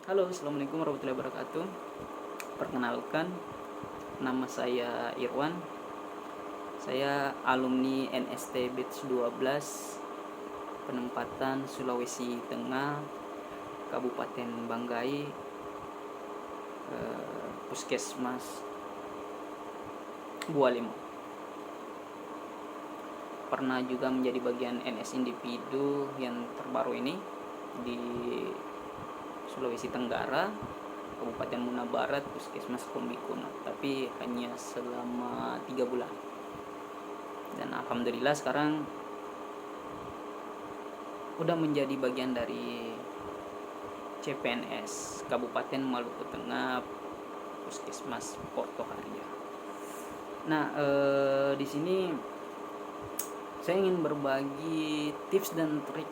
Halo, assalamualaikum warahmatullahi wabarakatuh. Perkenalkan, nama saya Irwan. Saya alumni NST Batch 12, penempatan Sulawesi Tengah, Kabupaten Banggai, Puskesmas Bualimo. Pernah juga menjadi bagian NS individu yang terbaru ini di Sulawesi Tenggara, Kabupaten Muna Barat, Puskesmas Kombikuno, tapi hanya selama 3 bulan. Dan alhamdulillah sekarang udah menjadi bagian dari CPNS Kabupaten Maluku Tengah, Puskesmas Porto Harja. Nah, di sini saya ingin berbagi tips dan trik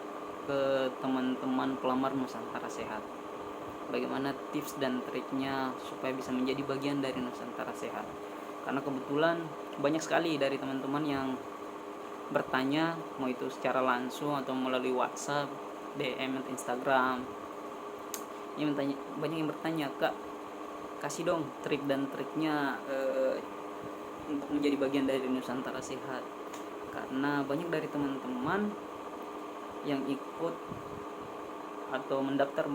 ke teman-teman pelamar Nusantara Sehat. Bagaimana tips dan triknya supaya bisa menjadi bagian dari Nusantara Sehat. Karena kebetulan banyak sekali dari teman-teman yang bertanya, mau itu secara langsung atau melalui WhatsApp, DM, Instagram. Banyak yang bertanya, "Kak, kasih dong trik dan triknya untuk menjadi bagian dari Nusantara Sehat." Karena banyak dari teman-teman yang ikut atau mendaftar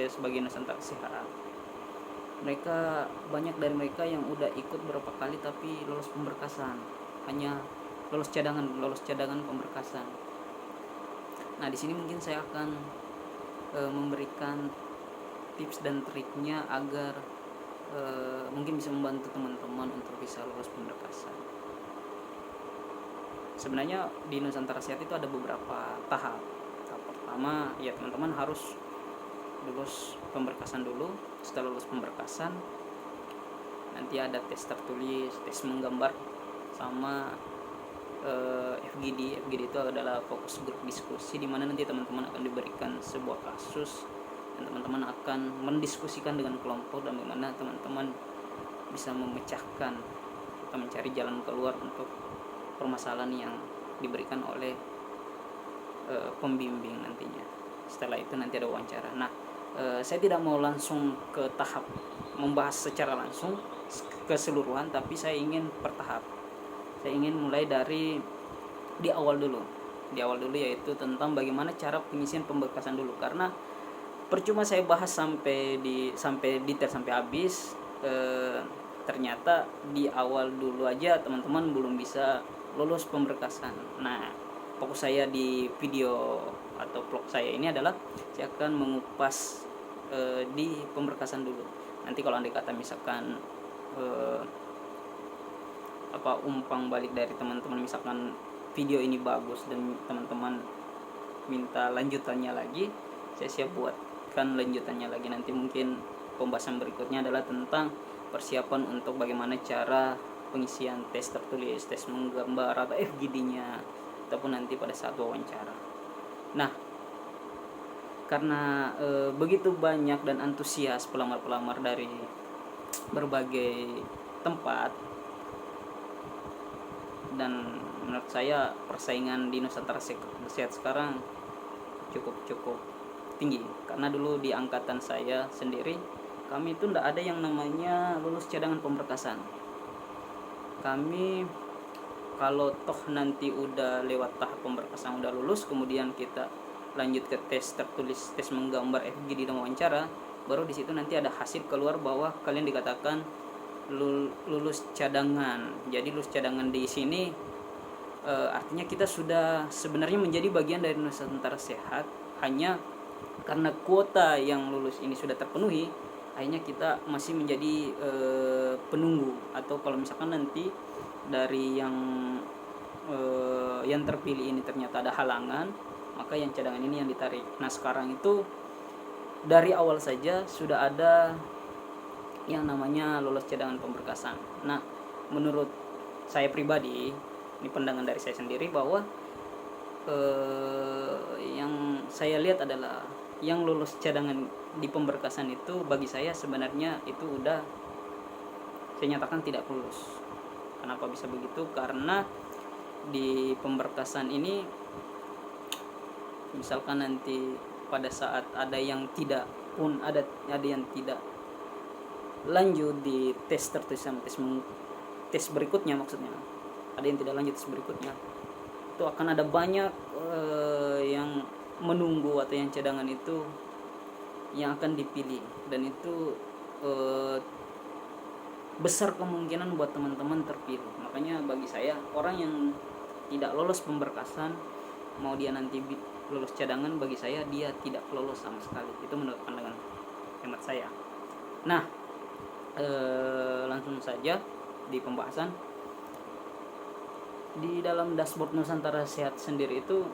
sebagai Nusantara Sehat, banyak dari mereka yang udah ikut berapa kali tapi lolos pemberkasan, hanya lolos cadangan pemberkasan. Nah, di sini mungkin saya akan memberikan tips dan triknya agar mungkin bisa membantu teman-teman untuk bisa lolos pemberkasan. Sebenarnya di Nusantara Sehat itu ada beberapa tahap. Tahap pertama, ya teman-teman harus lulus pemberkasan dulu. Setelah lulus pemberkasan, nanti ada tes tertulis, tes menggambar, sama FGD. FGD itu adalah fokus grup diskusi, di mana nanti teman-teman akan diberikan sebuah kasus dan teman-teman akan mendiskusikan dengan kelompok, dan bagaimana teman-teman bisa memecahkan atau mencari jalan keluar untuk permasalahan yang diberikan oleh pembimbing nantinya. Setelah itu nanti ada wawancara. Nah, saya tidak mau langsung ke tahap membahas secara langsung keseluruhan, tapi saya ingin bertahap. Saya ingin mulai dari di awal dulu, yaitu tentang bagaimana cara pengisian pemberkasan dulu. Karena percuma saya bahas sampai detail sampai habis, ternyata di awal dulu aja teman-teman belum bisa lolos pemberkasan. Nah, fokus saya di video atau vlog saya ini adalah saya akan mengupas di pemberkasan dulu. Nanti kalau andai kata misalkan umpan balik dari teman-teman, misalkan video ini bagus dan teman-teman minta lanjutannya lagi, saya siap buatkan lanjutannya lagi. Nanti mungkin pembahasan berikutnya adalah tentang persiapan untuk bagaimana cara pengisian tes tertulis, tes menggambar atau FGD-nya, ataupun nanti pada saat wawancara. Nah, karena begitu banyak dan antusias pelamar-pelamar dari berbagai tempat, dan menurut saya persaingan di Nusantara Sehat sekarang cukup tinggi. Karena dulu di angkatan saya sendiri, kami itu tidak ada yang namanya lulus cadangan pemberkasan. Kami kalau toh nanti udah lewat tahap pemberkasan, udah lulus, kemudian kita lanjut ke tes tertulis, tes menggambar, FGD dan wawancara, baru di situ nanti ada hasil keluar bahwa kalian dikatakan lulus cadangan. Jadi lulus cadangan di sini artinya kita sudah sebenarnya menjadi bagian dari Nusantara Sehat, hanya karena kuota yang lulus ini sudah terpenuhi, akhirnya kita masih menjadi penunggu. Atau kalau misalkan nanti dari yang terpilih ini ternyata ada halangan, maka yang cadangan ini yang ditarik. Nah, sekarang itu dari awal saja sudah ada yang namanya lolos cadangan pemberkasan. Nah, menurut saya pribadi, ini pandangan dari saya sendiri, bahwa yang saya lihat adalah yang lolos cadangan di pemberkasan itu, bagi saya sebenarnya itu udah saya nyatakan tidak lulus. Kenapa bisa begitu? Karena di pemberkasan ini, misalkan nanti pada saat ada yang tidak pun ada yang tidak lanjut di tes tertulis sama tes berikutnya, maksudnya ada yang tidak lanjut tes berikutnya, itu akan ada banyak yang menunggu atau yang cadangan itu yang akan dipilih, dan itu besar kemungkinan buat teman-teman terpilih. Makanya bagi saya, orang yang tidak lolos pemberkasan, mau dia nanti lulus cadangan, bagi saya dia tidak lolos sama sekali. Itu menurut pandangan hemat saya. Nah, langsung saja di pembahasan. Di dalam dashboard Nusantara Sehat sendiri itu,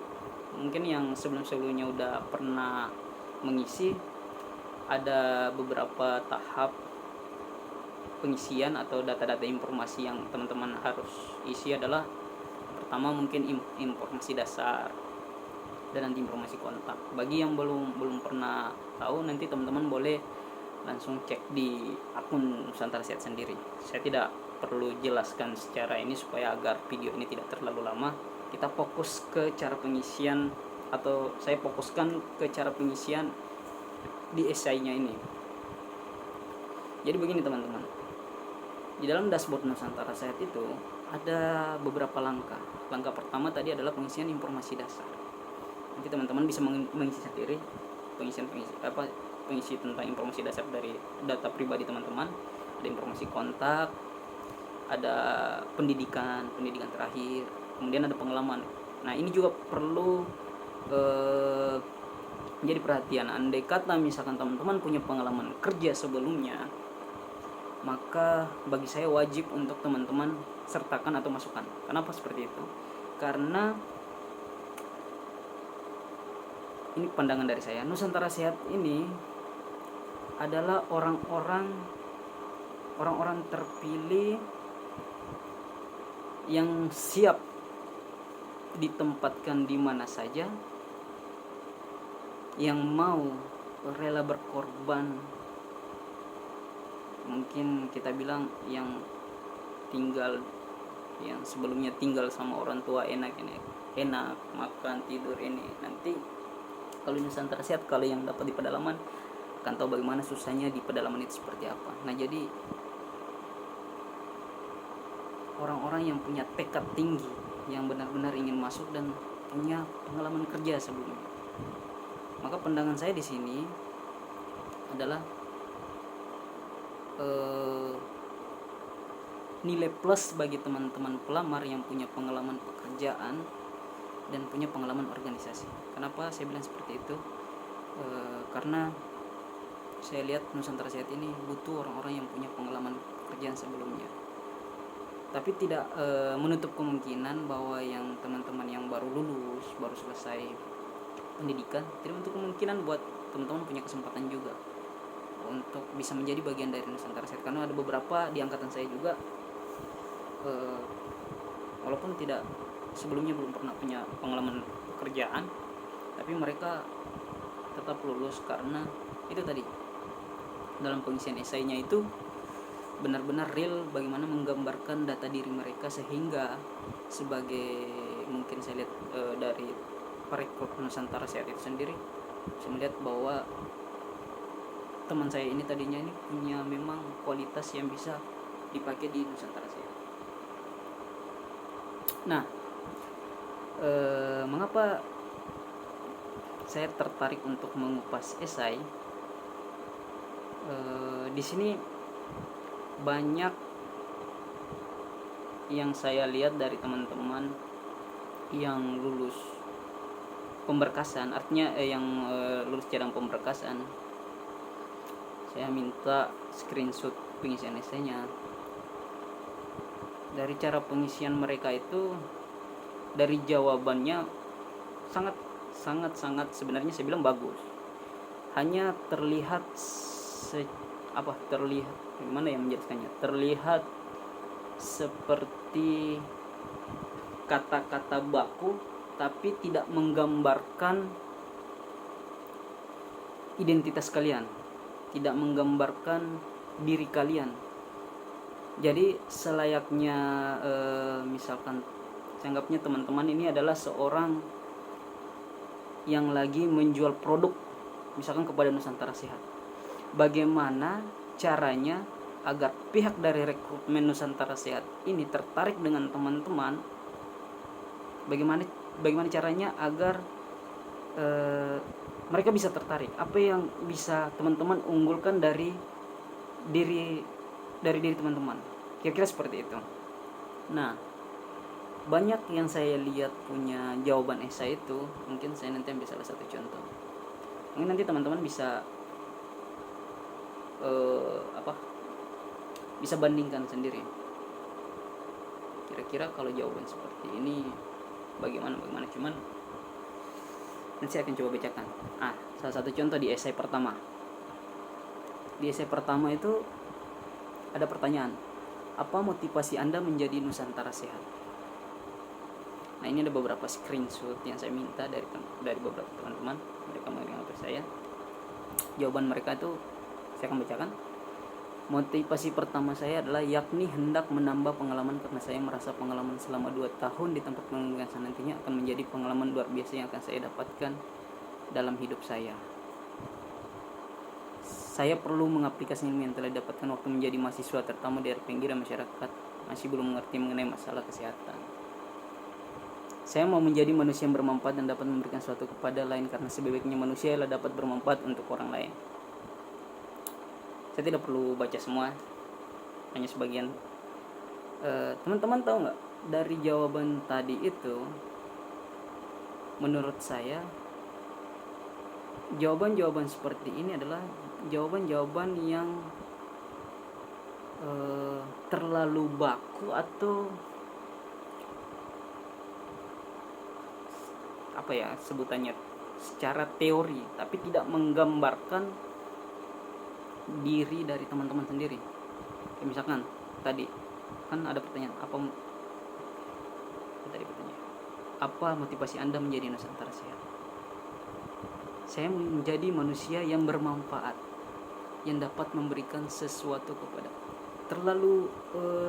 mungkin yang sebelum-sebelumnya udah pernah mengisi, ada beberapa tahap pengisian atau data-data informasi yang teman-teman harus isi. Adalah pertama mungkin informasi dasar dan nanti informasi kontak. Bagi yang belum pernah tahu, nanti teman-teman boleh langsung cek di akun Nusantara Sehat sendiri. Saya tidak perlu jelaskan secara ini supaya agar video ini tidak terlalu lama. Kita fokus ke cara pengisian, atau saya fokuskan ke cara pengisian di esainya ini. Jadi begini teman-teman, di dalam dashboard Nusantara Sehat itu ada beberapa langkah. Langkah pertama tadi adalah pengisian informasi dasar. Nanti teman-teman bisa mengisi sendiri pengisi tentang informasi dasar dari data pribadi teman-teman. Ada informasi kontak, ada pendidikan terakhir, kemudian ada pengalaman. Nah, ini juga perlu menjadi perhatian. Andai kata misalkan teman-teman punya pengalaman kerja sebelumnya, maka bagi saya wajib untuk teman-teman sertakan atau masukkan. Kenapa seperti itu? Karena ini pandangan dari saya, Nusantara Sehat ini adalah orang-orang terpilih yang siap ditempatkan di mana saja, yang mau rela berkorban, mungkin kita bilang yang sebelumnya tinggal sama orang tua enak makan tidur ini. Nanti kalau Nusantara Sehat, kalau yang dapat di pedalaman akan tahu bagaimana susahnya di pedalaman itu seperti apa. Nah, jadi orang-orang yang punya tekad tinggi, yang benar-benar ingin masuk dan punya pengalaman kerja sebelumnya. Maka pandangan saya di sini adalah nilai plus bagi teman-teman pelamar yang punya pengalaman pekerjaan dan punya pengalaman organisasi. Kenapa saya bilang seperti itu? Karena saya lihat Nusantara Sehat ini butuh orang-orang yang punya pengalaman pekerjaan sebelumnya. Tapi tidak menutup kemungkinan bahwa yang teman-teman yang baru lulus, baru selesai pendidikan, tidak menutup kemungkinan buat teman-teman punya kesempatan juga untuk bisa menjadi bagian dari Nusantara Sehat. Karena ada beberapa di angkatan saya juga, walaupun tidak sebelumnya belum pernah punya pengalaman pekerjaan, tapi mereka tetap lulus karena itu tadi, dalam pengisian esainya itu benar-benar real bagaimana menggambarkan data diri mereka, sehingga sebagai, mungkin saya lihat dari perekrut Nusantara Sehat itu sendiri, saya melihat bahwa teman saya ini tadinya ini punya memang kualitas yang bisa dipakai di Nusantara Sehat. Nah, mengapa saya tertarik untuk mengupas esai? Di sini banyak yang saya lihat dari teman-teman yang lulus pemberkasan, artinya yang lulus cadang pemberkasan. Saya minta screenshot pengisian esainya. Dari cara pengisian mereka itu, dari jawabannya sangat sebenarnya saya bilang bagus. Hanya terlihat gimana yang menjelaskannya? Terlihat seperti kata-kata baku, tapi tidak menggambarkan identitas kalian, tidak menggambarkan diri kalian. Jadi selayaknya misalkan anggapnya teman-teman ini adalah seorang yang lagi menjual produk misalkan kepada Nusantara Sehat, bagaimana caranya agar pihak dari rekrutmen Nusantara Sehat ini tertarik dengan teman-teman, bagaimana caranya agar mereka bisa tertarik, apa yang bisa teman-teman unggulkan dari diri teman-teman, kira-kira seperti itu. Nah, banyak yang saya lihat punya jawaban esai itu, mungkin saya nanti ambil salah satu contoh. Mungkin nanti teman-teman bisa bisa bandingkan sendiri. Kira-kira kalau jawaban seperti ini bagaimana. Cuman nanti saya akan coba bacakan. Salah satu contoh di esai pertama. Di esai pertama itu ada pertanyaan, apa motivasi Anda menjadi Nusantara Sehat? Nah, ini ada beberapa screenshot yang saya minta dari beberapa teman-teman, mereka mengingat saya. Jawaban mereka itu saya akan bacakan. Motivasi pertama saya adalah yakni hendak menambah pengalaman, karena saya merasa pengalaman selama 2 tahun di tempat pengungsian nantinya akan menjadi pengalaman luar biasa yang akan saya dapatkan dalam hidup saya. Saya perlu mengaplikasikan ilmu yang telah didapatkan waktu menjadi mahasiswa, terutama dari pinggiran masyarakat masih belum mengerti mengenai masalah kesehatan. Saya mau menjadi manusia yang bermanfaat dan dapat memberikan sesuatu kepada lain, karena sebaik-baiknya manusia ialah dapat bermanfaat untuk orang lain. Saya tidak perlu baca semua, hanya sebagian. Teman-teman tahu nggak, dari jawaban tadi itu, menurut saya jawaban-jawaban seperti ini adalah jawaban-jawaban yang terlalu baku atau apa ya sebutannya, secara teori, tapi tidak menggambarkan diri dari teman-teman sendiri. Misalkan tadi kan ada pertanyaan, apa motivasi Anda menjadi Nusantara Sehat? Saya menjadi manusia yang bermanfaat, yang dapat memberikan sesuatu kepada. Terlalu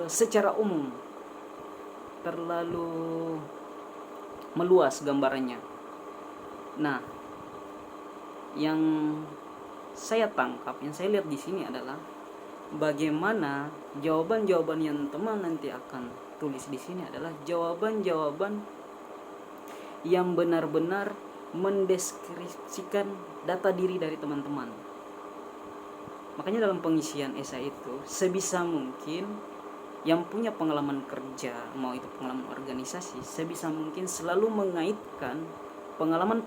secara umum, terlalu meluas gambarannya. Nah, yang saya tangkap, yang saya lihat di sini adalah bagaimana jawaban-jawaban yang teman nanti akan tulis di sini adalah jawaban-jawaban yang benar-benar mendeskripsikan data diri dari teman-teman. Makanya dalam pengisian esai itu sebisa mungkin yang punya pengalaman kerja, mau itu pengalaman organisasi, sebisa mungkin selalu mengaitkan pengalaman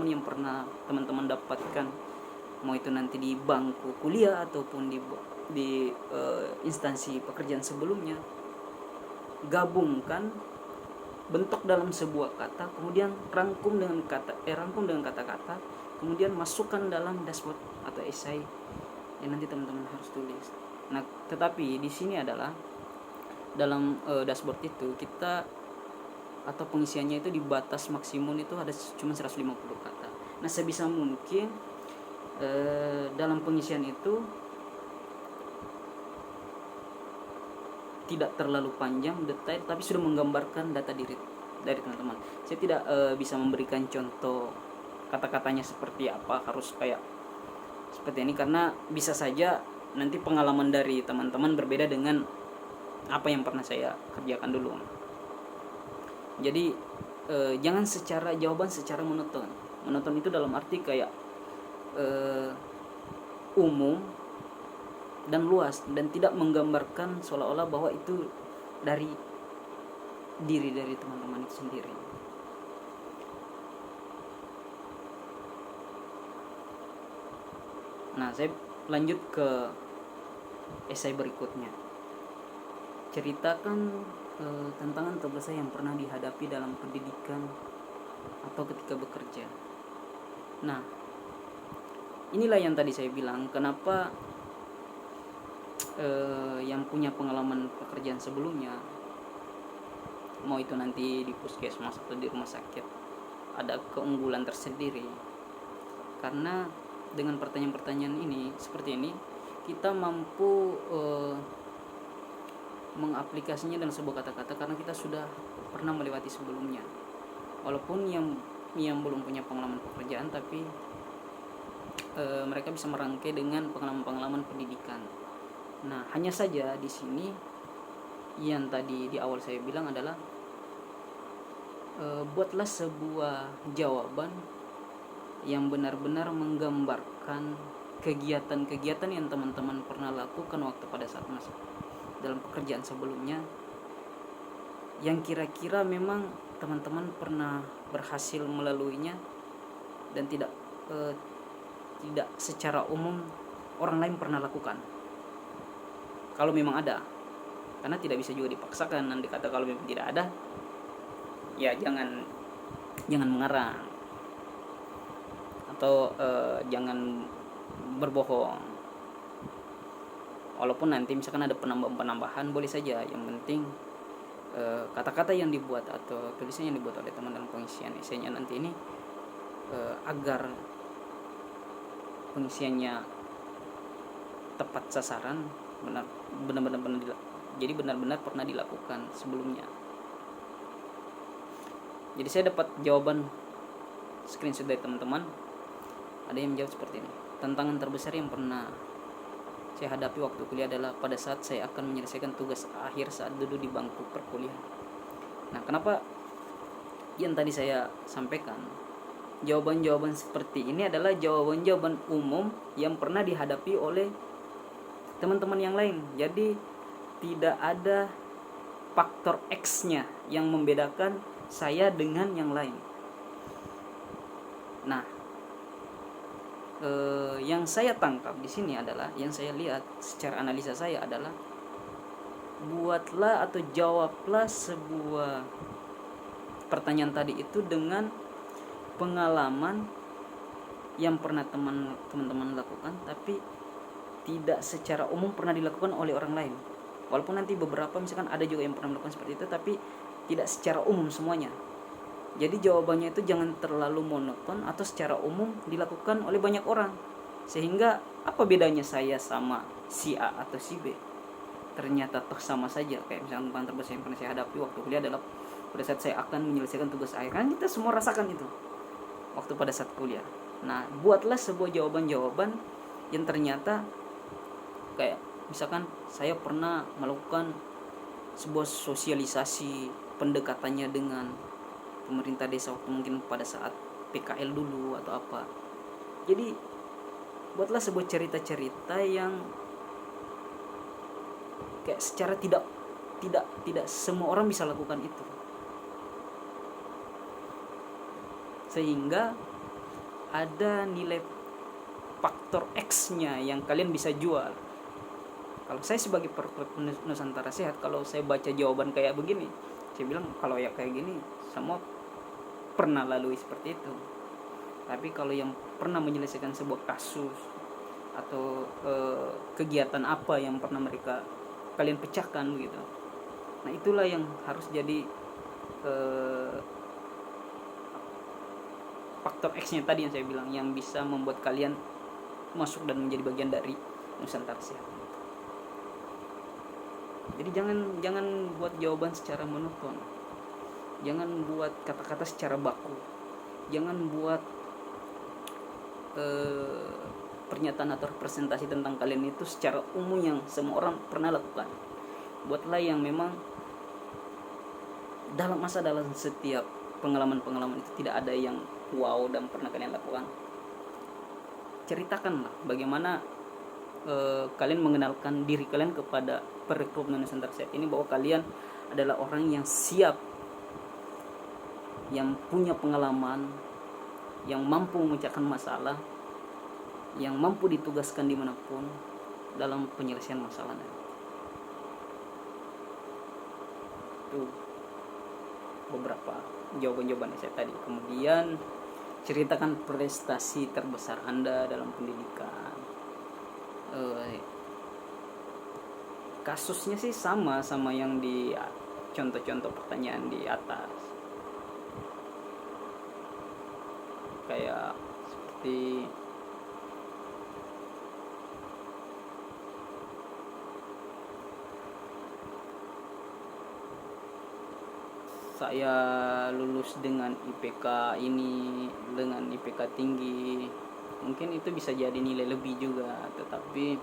yang pernah teman-teman dapatkan, mau itu nanti di bangku kuliah ataupun di instansi pekerjaan sebelumnya. Gabungkan, bentuk dalam sebuah kata, kemudian rangkum dengan kata-kata, kemudian masukkan dalam dashboard atau esai yang nanti teman-teman harus tulis. Nah, tetapi di sini adalah dalam dashboard itu kita atau pengisiannya itu di batas maksimum itu ada cuma 150 kata. Nah, sebisa mungkin dalam pengisian itu tidak terlalu panjang, detail, tapi sudah menggambarkan data diri dari teman-teman. Saya tidak bisa memberikan contoh kata-katanya seperti apa, harus kayak seperti ini, karena bisa saja nanti pengalaman dari teman-teman berbeda dengan apa yang pernah saya kerjakan dulu. Jadi jangan jawaban secara monoton. Monoton itu dalam arti kayak umum dan luas, dan tidak menggambarkan seolah-olah bahwa itu dari diri dari teman-teman itu sendiri. Nah, saya lanjut ke esai berikutnya. Ceritakan tantangan terbesar yang pernah dihadapi dalam pendidikan atau ketika bekerja. Nah, inilah yang tadi saya bilang, kenapa yang punya pengalaman pekerjaan sebelumnya, mau itu nanti di puskesmas atau di rumah sakit, ada keunggulan tersendiri. Karena dengan pertanyaan-pertanyaan ini seperti ini, kita mampu mengaplikasinya dalam sebuah kata-kata karena kita sudah pernah melewati sebelumnya. Walaupun yang belum punya pengalaman pekerjaan, tapi mereka bisa merangkai dengan pengalaman-pengalaman pendidikan. Nah, hanya saja di sini yang tadi di awal saya bilang adalah buatlah sebuah jawaban yang benar-benar menggambarkan kegiatan-kegiatan yang teman-teman pernah lakukan waktu pada saat masuk dalam pekerjaan sebelumnya, yang kira-kira memang teman-teman pernah berhasil melaluinya dan tidak secara umum orang lain pernah lakukan. Kalau memang ada, karena tidak bisa juga dipaksakan. Nanti kata kalau memang tidak ada, ya jangan mengarang atau jangan berbohong. Walaupun nanti misalkan ada penambahan boleh saja. Yang penting kata-kata yang dibuat atau tulisan yang dibuat oleh teman dalam pengisian esainya nanti ini agar pengisiannya tepat sasaran, benar-benar pernah dilakukan sebelumnya. Jadi saya dapat jawaban screenshot dari teman-teman, ada yang menjawab seperti ini: tantangan terbesar yang pernah saya hadapi waktu kuliah adalah pada saat saya akan menyelesaikan tugas akhir saat duduk di bangku perkuliahan. Nah, kenapa yang tadi saya sampaikan, jawaban-jawaban seperti ini adalah jawaban-jawaban umum yang pernah dihadapi oleh teman-teman yang lain. Jadi tidak ada faktor X-nya yang membedakan saya dengan yang lain. Nah, yang saya tangkap di sini adalah, yang saya lihat secara analisa saya adalah, buatlah atau jawablah sebuah pertanyaan tadi itu dengan pengalaman yang pernah teman-teman lakukan, tapi tidak secara umum pernah dilakukan oleh orang lain. Walaupun nanti beberapa misalkan ada juga yang pernah melakukan seperti itu, tapi tidak secara umum semuanya. Jadi jawabannya itu jangan terlalu monoton atau secara umum dilakukan oleh banyak orang. Sehingga apa bedanya saya sama si A atau si B? Ternyata toh sama saja. Kayak misalkan tantangan terbesar yang pernah saya hadapi waktu kuliah adalah pada saat saya akan menyelesaikan tugas akhir. Kan kita semua rasakan itu waktu pada saat kuliah. Nah, buatlah sebuah jawaban-jawaban yang ternyata kayak misalkan saya pernah melakukan sebuah sosialisasi pendekatannya dengan pemerintah desa waktu mungkin pada saat PKL dulu atau apa. Jadi buatlah sebuah cerita-cerita yang kayak secara tidak semua orang bisa lakukan itu, sehingga ada nilai faktor X-nya yang kalian bisa jual. Kalau saya sebagai Perklub Nusantara Sehat, kalau saya baca jawaban kayak begini, saya bilang kalau ya kayak gini semua pernah lalui seperti itu. Tapi kalau yang pernah menyelesaikan sebuah kasus atau kegiatan apa yang pernah kalian pecahkan begitu, nah itulah yang harus jadi faktor X-nya tadi yang saya bilang, yang bisa membuat kalian masuk dan menjadi bagian dari Nusantara Sehat. Jadi jangan buat jawaban secara monoton, jangan buat kata-kata secara baku, jangan buat pernyataan atau representasi tentang kalian itu secara umum yang semua orang pernah lakukan. Buatlah yang memang dalam setiap pengalaman-pengalaman itu tidak ada yang wow dan pernah kalian lakukan. Ceritakanlah bagaimana kalian mengenalkan diri kalian kepada Perklub Nusantara Sehat ini, bahwa kalian adalah orang yang siap, yang punya pengalaman, yang mampu memecahkan masalah, yang mampu ditugaskan dimanapun dalam penyelesaian masalah. Itu beberapa jawaban-jawaban saya tadi. Kemudian ceritakan prestasi terbesar Anda dalam pendidikan. Kasusnya sih sama yang di contoh-contoh pertanyaan di atas. Kayak seperti saya lulus dengan IPK ini, dengan IPK tinggi, mungkin itu bisa jadi nilai lebih juga, tetapi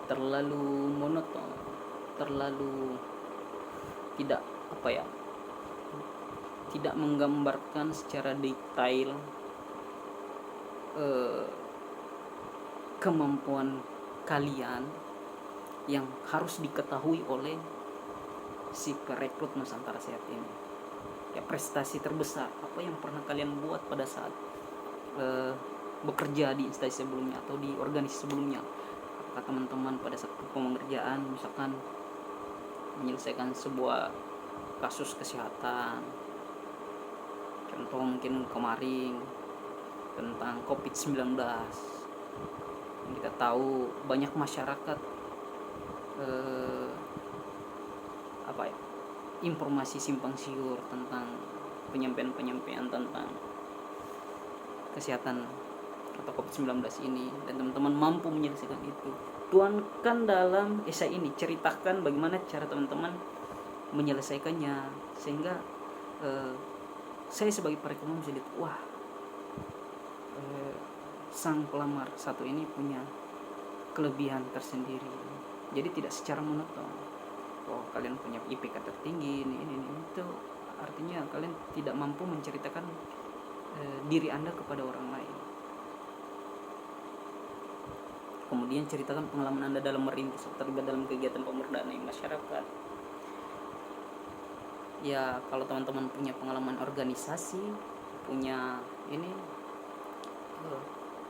terlalu monoton, terlalu tidak tidak menggambarkan secara detail kemampuan kalian yang harus diketahui oleh si perekrut Nusantara Sehat ini. Ya, prestasi terbesar apa yang pernah kalian buat pada saat bekerja di instansi sebelumnya atau di organisasi sebelumnya. Apakah teman-teman pada saat pengerjaan misalkan menyelesaikan sebuah kasus kesehatan, contoh mungkin kemarin tentang COVID-19, kita tahu banyak masyarakat informasi simpang siur tentang penyampaian tentang kesehatan atau COVID-19 ini, dan teman-teman mampu menyelesaikan itu. Tuangkan dalam esai ini, ceritakan bagaimana cara teman-teman menyelesaikannya, sehingga saya sebagai perekonom bisa lihat, wah, sang pelamar satu ini punya kelebihan tersendiri. Jadi tidak secara monoton, oh kalian punya IPK tertinggi ini itu, artinya kalian tidak mampu menceritakan diri Anda kepada orang lain. Kemudian ceritakan pengalaman Anda dalam merintis atau terlibat dalam kegiatan pemberdayaan masyarakat. Ya, kalau teman-teman punya pengalaman organisasi, punya ini,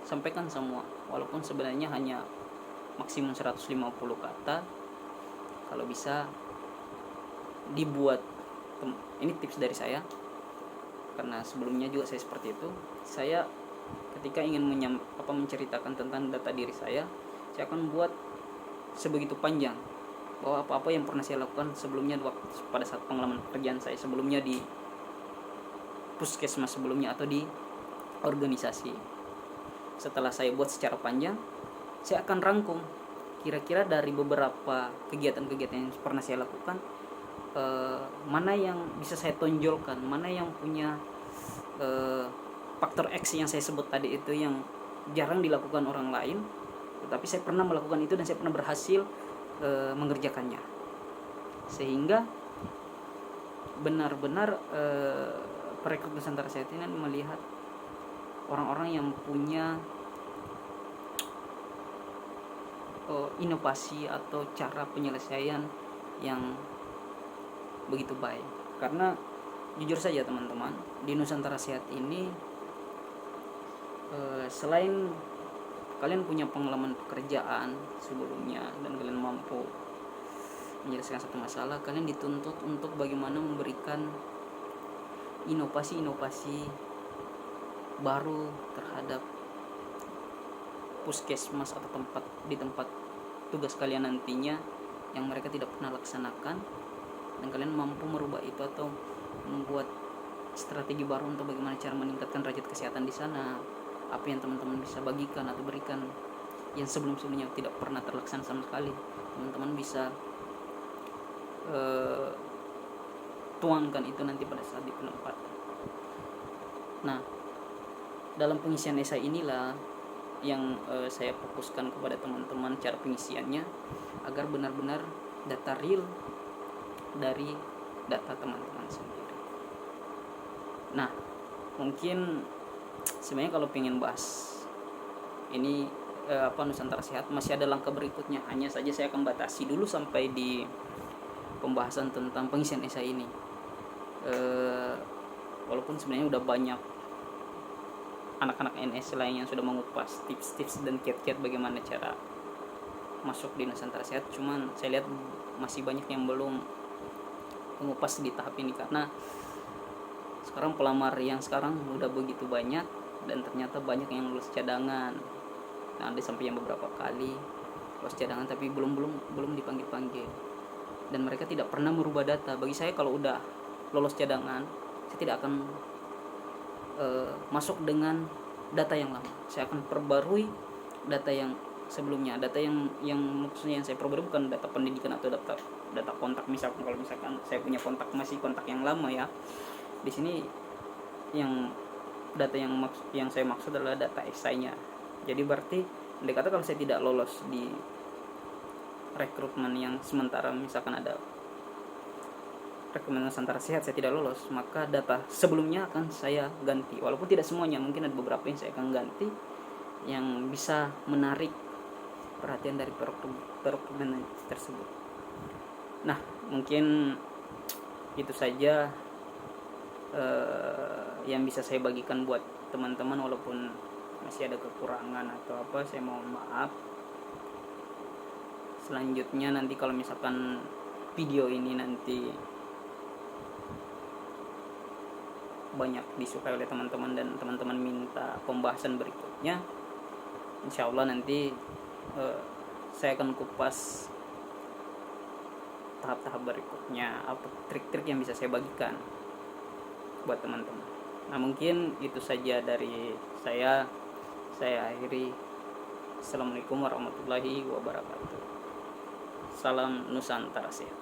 sampaikan semua, walaupun sebenarnya hanya maksimum 150 kata. Kalau bisa dibuat, ini tips dari saya, karena sebelumnya juga saya seperti itu. Saya ketika ingin menceritakan tentang data diri saya akan buat sebegitu panjang, bahwa apa-apa yang pernah saya lakukan sebelumnya pada saat pengalaman pekerjaan saya sebelumnya di puskesmas sebelumnya atau di organisasi. Setelah saya buat secara panjang, saya akan rangkum kira-kira dari beberapa kegiatan-kegiatan yang pernah saya lakukan, mana yang bisa saya tonjolkan, mana yang punya faktor X yang saya sebut tadi itu, yang jarang dilakukan orang lain, tetapi saya pernah melakukan itu dan saya pernah berhasil mengerjakannya, sehingga benar-benar perekrut Nusantara Sehat ini melihat orang-orang yang punya inovasi atau cara penyelesaian yang begitu baik. Karena jujur saja teman-teman, di Nusantara Sehat ini selain kalian punya pengalaman pekerjaan sebelumnya dan kalian mampu menyelesaikan satu masalah, kalian dituntut untuk bagaimana memberikan inovasi-inovasi baru terhadap puskesmas atau di tempat tugas kalian nantinya yang mereka tidak pernah laksanakan, dan kalian mampu merubah itu atau membuat strategi baru untuk bagaimana cara meningkatkan derajat kesehatan di sana. Apa yang teman-teman bisa bagikan atau berikan yang sebelum-sebelumnya tidak pernah terlaksana sama sekali, teman-teman bisa tuangkan itu nanti pada saat di penempatan. Nah, dalam pengisian esai inilah yang saya fokuskan kepada teman-teman cara pengisiannya, agar benar-benar data real dari data teman-teman sendiri. Nah, mungkin sebenarnya kalau pengen bahas ini Nusantara Sehat masih ada langkah berikutnya, hanya saja saya akan batasi dulu sampai di pembahasan tentang pengisian esai ini. Walaupun sebenarnya udah banyak anak-anak NS lain yang sudah mengupas tips-tips dan kiat-kiat bagaimana cara masuk di Nusantara Sehat, cuman saya lihat masih banyak yang belum mengupas di tahap ini, karena sekarang pelamar yang sekarang udah begitu banyak dan ternyata banyak yang lulus cadangan. Nah, ada sampai yang beberapa kali lulus cadangan tapi belum dipanggil-panggil, dan mereka tidak pernah merubah data. Bagi saya, kalau udah lolos cadangan, saya tidak akan masuk dengan data yang lama. Saya akan perbarui data yang sebelumnya. Data yang maksudnya yang saya perbarui bukan data pendidikan atau data kontak. Misalkan kalau misalkan saya punya kontak masih kontak yang lama ya, di sini yang data yang saya maksud adalah data esainya. Jadi berarti andai kata kalau saya tidak lolos di rekrutmen yang sementara, misalkan ada rekrutmen Nusantara Sehat saya tidak lolos, maka data sebelumnya akan saya ganti, walaupun tidak semuanya, mungkin ada beberapa yang saya akan ganti yang bisa menarik perhatian dari rekrutmen tersebut. Nah, mungkin itu saja yang bisa saya bagikan buat teman-teman, walaupun masih ada kekurangan atau apa, saya mohon maaf. Selanjutnya nanti kalau misalkan video ini nanti banyak disukai oleh teman-teman dan teman-teman minta pembahasan berikutnya, insya Allah nanti saya akan kupas tahap-tahap berikutnya, apa trik-trik yang bisa saya bagikan buat teman-teman. Nah, mungkin itu saja dari saya akhiri. Assalamualaikum warahmatullahi wabarakatuh. Salam Nusantara Sehat.